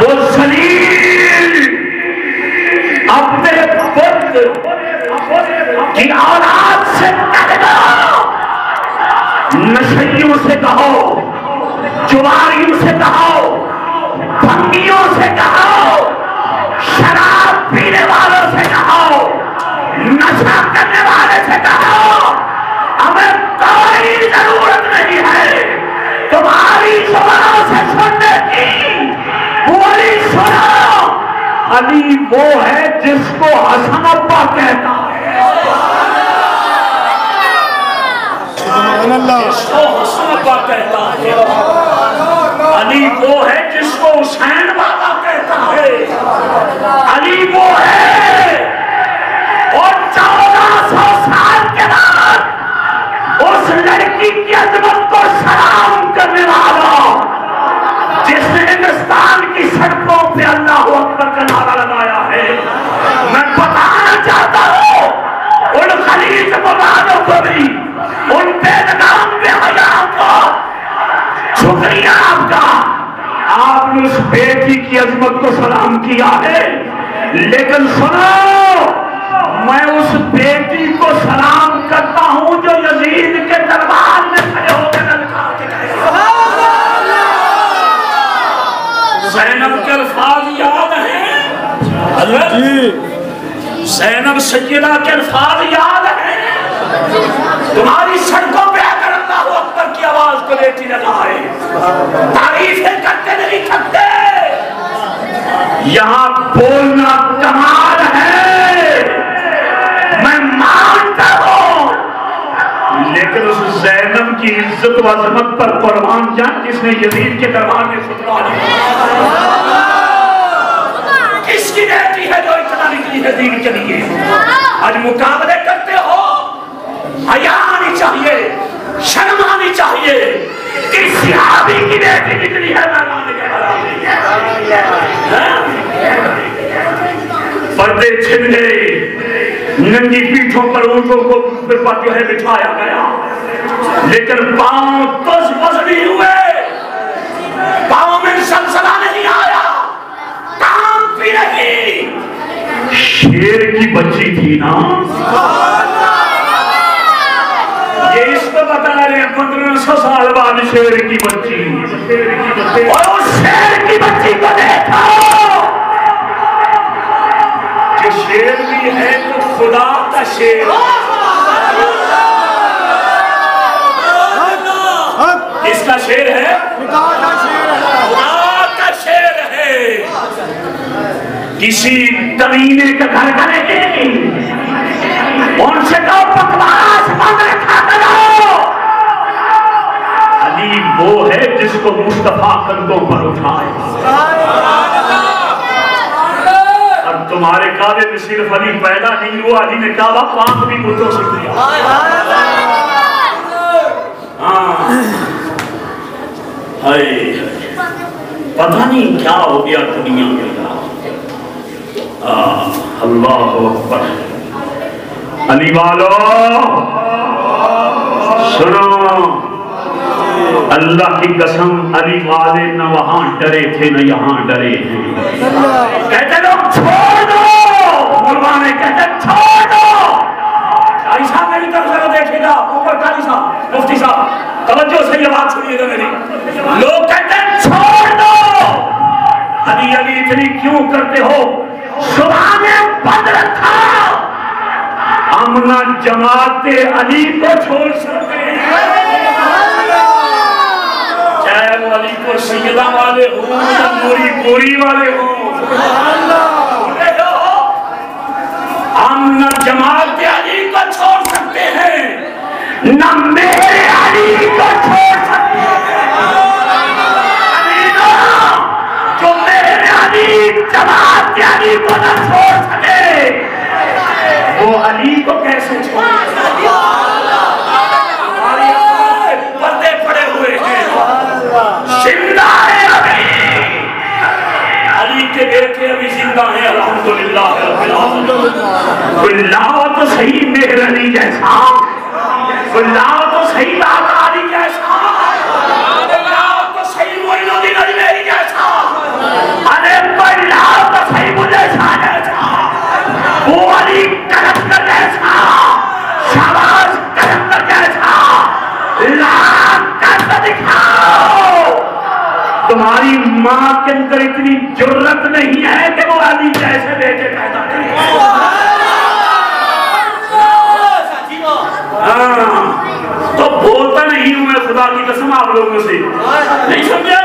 وہ ذلیل اپنے بت کی اولاد سے کہنا، نشیوں سے کہو، جواریوں سے کہو، بھنگیوں سے کہو، شراب پینے والوں سے کہو، نشہ کرنے والے سے کہو، ہمیں کوئی ضرورت نہیں ہے تمہاری زبانوں سے سننے کی، وہی سنو، علی وہ ہے جس کو حسن ابا کہتا ہے، جس کو حسن ابا کہتا ہے، علی وہ ہے جس کو حسین بابا کہتا ہے، علی وہ ہے، اور 1400 سال کے بعد اس لڑکی کی عظمت کو سلام کرنے والا جس نے ہندوستان کی سڑکوں پہ اللہ اکبر کا نعرہ لگایا ہے، میں بتانا چاہتا ہوں ان خلیج مبادوں کو بھی، ان بے نام بے حیا کو، شکریہ آپ کا، آپ نے اس بیٹی کی عظمت کو سلام کیا ہے، لیکن سنو، میں اس بیٹی کو سلام کرتا ہوں جو یزید کے دربار میں کھڑے ہو کے للکار کے کہے زینب کے الفاظ یاد ہیں حضرت، زینب سیدہ کے الفاظ یاد ہیں، تمہاری سڑکوں پہ اگر اللہ اکبر کی آواز کو بیٹی لگائے، تعریفیں کرتے نہیں تھکتے، یہاں بولنا کمال ہے، میں مانتا ہوں، لیکن اس زینب کی عزت و عظمت پر قربان جان جس نے یزید کے دربار میں خطبہ دیا، کس کی بیٹی ہے جو اتنا نکلی ہے دین کے لیے؟ آج مقابلے کرتے ہو، حیا آنی چاہیے، شرم آنی چاہیے، کس صحابی کی بیٹی نکلی ہے میدان کے پردے چھن گئے، ننگی پیٹھوں پر اونٹوں کو جو ہے بٹھایا گیا، لیکن پاؤں تز بز نہیں ہوئے، پاؤں میں سلسلہ نہیں آیا، کام بھی نہیں، شیر کی بچی تھی نا، یہ اس کو بتا رہے ہیں 1500 سال بعد شیر کی بچی، اور اس شیر کی بچی کو دیکھو، جو شیر بھی ہے تو خدا کا شیر، کس کا شیر ہے؟ خدا کا شیر ہے، کسی کمینے کا گھر کرے گی، ان سے کہو بکواس بند رکھا کرو، علی وہ ہے جس کو مصطفیٰ کندھوں پر اٹھائے، اور تمہارے کعبے میں صرف علی پیدا نہیں ہوا، علی نے کعبہ پاک بھی بتوں سے کیا، پتہ نہیں کیا ہو گیا دنیا میں، اللہ اکبر، علی والو سنو، اللہ کی قسم علی والے نہ وہاں ڈرے تھے نہ یہاں ڈرے تھے، کہتے لوگ چھوڑ دو، ملوانے کہتے چھوڑ دو، قاری صاحب میری طرف ذرا دیکھے گا، اوپر قاری صاحب، مفتی صاحب توجہ سے یہ بات سنیے گا میری، لوگ کہتے ہیں چھوڑ دو، علی علی اتنی کیوں کرتے ہو، زبانیں بند رکھا، ہم نہ جماعت علی کو چھوڑ سکتے ہیں، چاہے وہ علی کو سیدہ والے ہوں یا نوری گوری والے ہوں، ہم نہ جماعت علی کو چھوڑ سکتے ہیں، نہ میرے علی کو چھوڑ سکتے ہیں، جو میرے علی جماعت علی کو نہ چھوڑ سکے، وہ علی کو کیسے چھوڑ سکتے؟ ہماری پردے پڑے ہوئے ہیں، زندہ ہے ابھی، علی کے بیٹے ابھی زندہ ہیں، الحمدللہ رب العالمین، کوئی لاؤ تو صحیح مہر علی جیسا، کوئی لاؤ تو صحیح داتا علی جیسا، کوئی لاؤ تو صحیح معین الدین علی میری جیسا، ارے ماں کے اندر اتنی جرت نہیں ہے کہ وہ علی جیسے بیٹے پیدا کرے. تو بولتا نہیں ہوں میں خدا کی قسم آپ لوگوں سے, نہیں سمجھا؟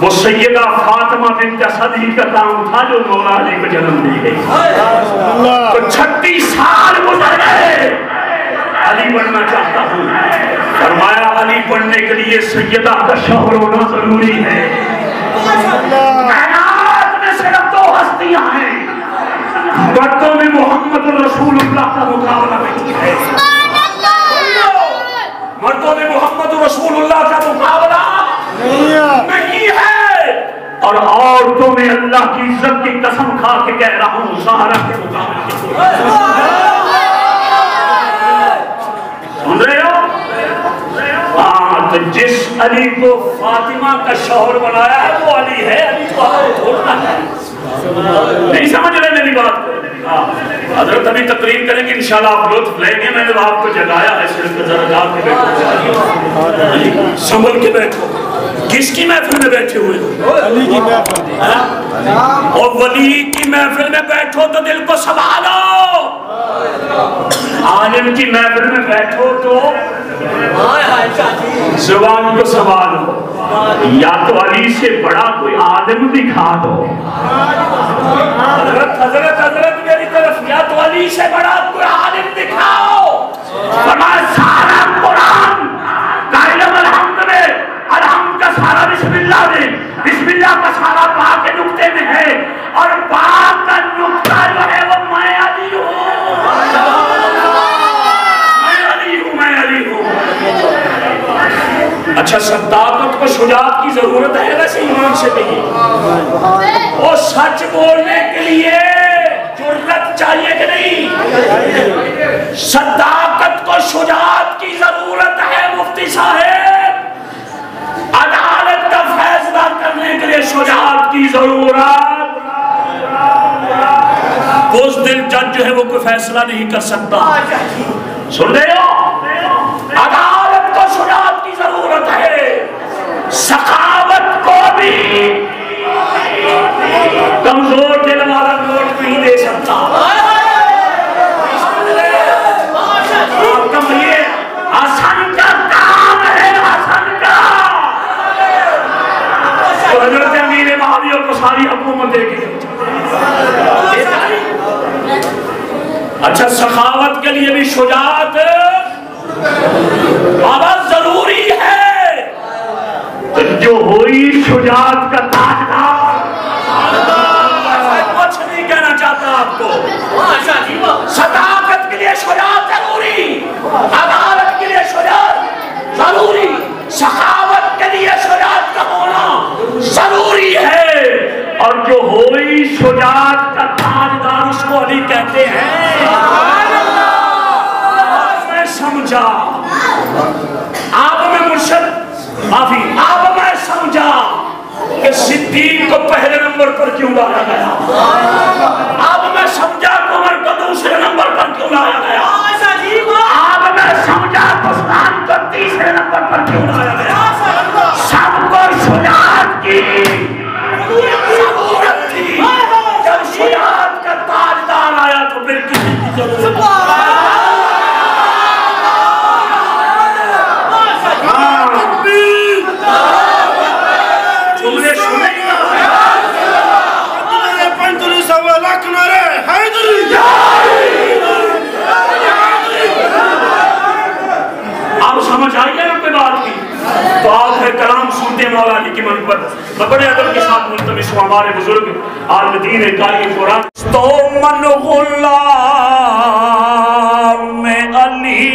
وہ سیدہ فاطمہ بنت اسد ہی کا کام تھا جو مولا علی کو جنم دی گئی. تو 36 سال گزر گئے, علی بننا چاہتا ہوں. فرمایا علی بننے کے لیے سیدہ کا شوہر ہونا ضروری ہے. کائنات میں صرف 2 ہستیاں ہیں, مردوں میں محمد رسول اللہ کا مقابلہ نہیں ہے. مردوں میں محمد رسول اللہ کا مقابلہ نہیں ہے, اور عورتوں میں اللہ کی عزت کی قسم کھا کے کہہ رہا ہوں زہرا کے مقابلے. سن رہے ہو؟ تو جس علی کو فاطمہ کا شوہر بنایا ہے وہ علی ہے, علی کو چھوڑنا ہے. نہیں سمجھ رہے میری بات؟ حضرت ابھی تقریر کریں گے انشاءاللہ, آپ لطف لیں گے. میں نے آپ کو جگایا ہے صرف ذرا جا کے بیٹھو, سنبھل کے بیٹھو. کس کی محفل میں بیٹھے ہوئے ہو؟ علی کی محفل. اور ولی کی محفل میں بیٹھو تو دل کو سنبھالو, عالم کی محفل میں بیٹھو تو زبان کو سنبھالو. یا تو علی سے بڑا کوئی عالم دکھا دو. حضرت میری طرف, یا تو علی سے بڑا کوئی عالم دکھاؤ. فرمایا سارا قرآن کا علم الحمد میں, الحمد کا سارا بسم اللہ میں, بسم اللہ کا سارا با کے نقطے میں ہے, اور با کا نقطہ جو ہے وہ میں علی ہوں. میں علی ہوں. اچھا, صداقت کو شجاعت کی ضرورت ہے ویسے ایمان سے نہیں. وہ سچ بولنے کے لیے جرت چاہیے کہ نہیں؟ صداقت کو شجاعت کی ضرورت ہے مفتی صاحب. عدالت کا فیصلہ کرنے کے لیے شجاعت کی ضرورت. بزدل جج جو ہے وہ کوئی فیصلہ نہیں کر سکتا. سن رہے ہو؟ عدالت کو شجاعت کی ضرورت ہے. سخاوت کو بھی کمزور دل والا نوٹ نہیں دے سکتا. حسن کا کام ہے, حسن کا. تو حضرت امیر معاویہ کو ساری حکومت دے کے. اچھا, سخاوت کے لیے بھی شجاعت بہت ضروری ہے. جو ہوئی شجاعت کا تاجدار, کچھ نہیں کہنا چاہتا آپ کو. صداقت کے لیے شجاعت ضروری, عدالت کے لیے شجاعت ضروری, سخاوت کے لیے شجاعت کا ہونا ضروری ہے. اور جو ہوئی شجاعت کا تاجدار اس کو علی کہتے ہیں. میں سمجھا آپ میں مرشد معافی, آپ میں سمجھا کہ صدیق کو پہلے نمبر پر کیوں لایا گیا. آپ میں سمجھا کہ عمر کو دوسرے نمبر پر کیوں لایا گیا. آپ میں سمجھا کہ عثمان کو تیسرے نمبر پر کیوں لایا گیا. سب کو شجاعت کی ضرورت تھی. جب شجاعت کا تاجدار آیا تو پھر کسی کی ضرورت. آپ سمجھ آئیے نا کوئی بات کی. تو آپ ہے کلام سنتے مولا علی کی منبت. میں بڑے ادب کے ساتھ ملتمس ہوں ہمارے بزرگ عالم دین قاری قرآن. تو من غلام علی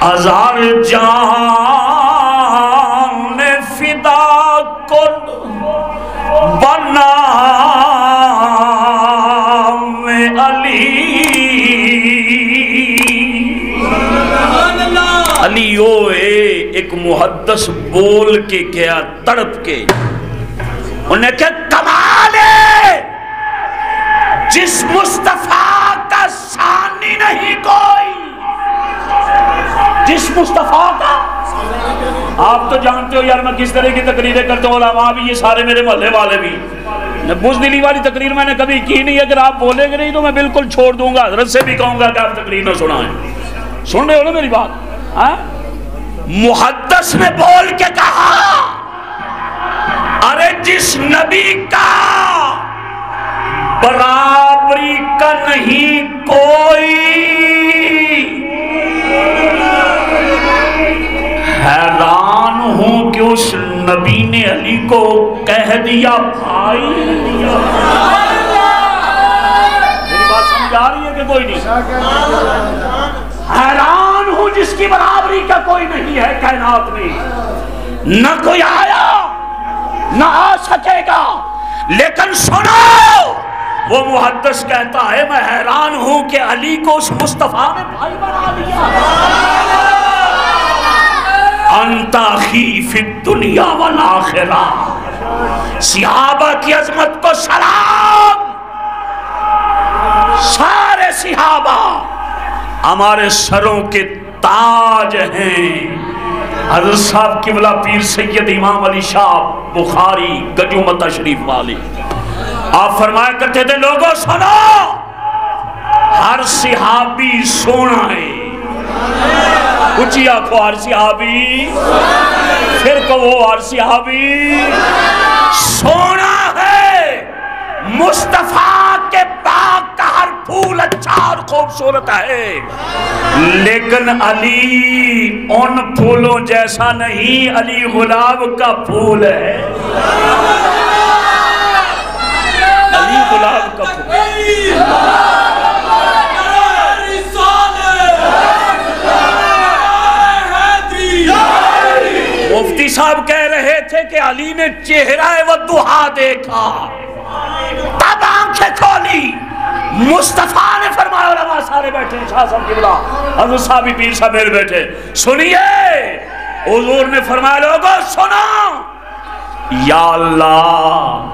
ہزار جان فدا کن بنا علی ہوئے ایک محدث بول کے کیا تڑپ کے انہیں کہا کمال ہے جس مصطفیٰ کا ثانی نہیں کوئی. جس مصطفیٰ کا آپ تو جانتے ہو یار میں کس طرح کی تقریریں کرتا ہوں، علماء بھی، یہ سارے میرے محلے والے بھی. بزدلی والی تقریر میں نے کبھی کی نہیں. اگر آپ بولیں گے نہیں تو میں بالکل چھوڑ دوں گا. حضرت سے بھی کہوں گا کہ آپ تقریر نہ سنائیں. سن رہے ہو نا میری بات؟ محدث نے بول کے کہا ارے جس نبی کا برابری کا نہیں کوئی، حیران ہوں کہ اس نبی نے علی کو کہہ دیا بھائی. میری بات سمجھ آ رہی ہے کہ کوئی نہیں؟ حیران ہوں جس کی برابری کا کوئی نہیں ہے کائنات میں، نہ کوئی آیا نہ آ سکے گا. لیکن سنو، وہ محدث کہتا ہے میں حیران ہوں کہ علی کو اس مصطفیٰ نے بھائی بنا دیا. انت اخی فی الدنیا والآخرہ. صحابہ کی عظمت کو سلام. سارے صحابہ ہمارے سروں کے تاج ہیں. حضرت صاحب قبلہ پیر سید امام علی شاہ بخاری گجومتہ شریف والے آپ فرمایا کرتے تھے لوگوں سنو، ہر صحابی سونا ہے. اچھی آنکھوں ہر صحابی، پھر کہو ہر صحابی سونا ہے. مصطفیٰ کے باغ کا ہر پھول اچھا اور خوبصورت ہے، لیکن علی ان پھولوں جیسا نہیں. علی گلاب کا پھول ہے. علی گلاب کا پھول. مفتی صاحب کہہ رہے تھے کہ علی نے چہرہ والضحیٰ دیکھا تب آنکھیں کھولی. مصطفیٰ نے فرمایا، علماء سارے بیٹھے ہیں، شاہ صاحب قبلہ، حضرت صاحب پیر صاحب میرے بیٹھے، سنیے. حضور نے فرمایا لوگوں سنو، یا اللہ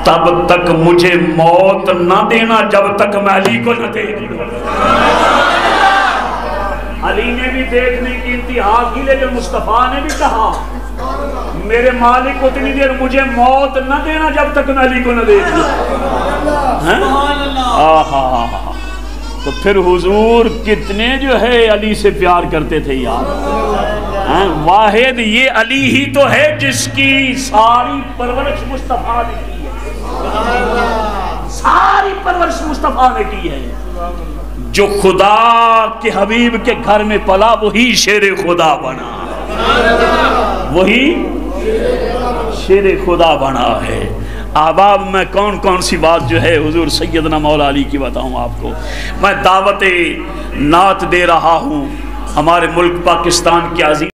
تب تک مجھے موت نہ دینا جب تک میں علی کو نہ دیکھ لوں. علی نے بھی دیکھنے کی انتہا کی، لیکن مصطفیٰ نے بھی کہا میرے مالک اتنی دیر مجھے موت نہ دینا جب تک میں علی کو نہ دیکھ لوں. تو پھر حضور کتنے جو ہے علی سے پیار کرتے تھے یار. واحد یہ علی ہی تو ہے جس کی ساری پرورش مصطفیٰ نے کی ہے. ساری پرورش مصطفیٰ نے کی ہے. جو خدا کے حبیب کے گھر میں پلا وہی شیر خدا بنا، وہی شیر خدا بنا ہے. احباب میں کون کون سی بات جو ہے حضور سیدنا مولا علی کی بتاؤں آپ کو. میں دعوت نعت دے رہا ہوں ہمارے ملک پاکستان کے عظیم